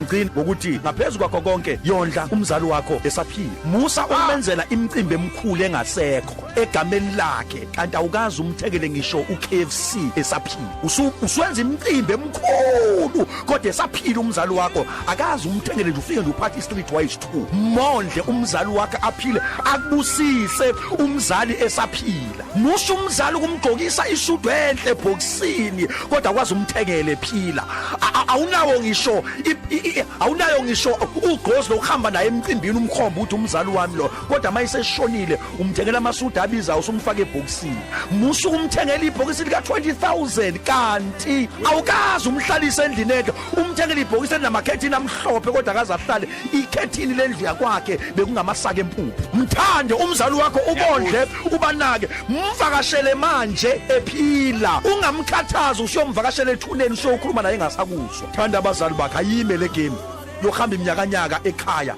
ngigcina ngokuthi ngaphezulu kwakho konke yondla umzali wakho esaphila. Musa umenzela imicimbi emikhulu engasekho egameni lakhe kanti awukazi umthekele ngisho uKFC esaphila. Uswenza imicimbi emikhulu kodwa esaphila umzali wakho akazi umthekele nje ufike nje uphatha street wise 2. Mondle umzali wakhe aphile akubusise umzali esaphila. Musho umzali ukumgqokisa isudu enhle ebhokisini kodwa akwazi umthekele phila. Awunawo ngisho ugqozi lokuhamba naye emcimbini umkhomba ukuthi umzali wami lo kodwa mayiseshonile umthengela amasudu abiza usumfaka ebhokisini. Musu umthengela ibhokisi lika 20,000 kanti awukazi umhlalisa endlini enhle umthengela ibhokisi elinamakhethi amhlophe kodwa akaze ahlale ikhethini lendlu yakwakhe bekungamasaka empuphu. Mthande umzali wakho ubondle ubanake mvakashele manje ephila ungamkhathaza usiyomvakashela ethuneni usiyokhuluma naye engasakuzwa. Thanda abazali bakhe ayime le game yokuhamba iminyakanyaka ekhaya.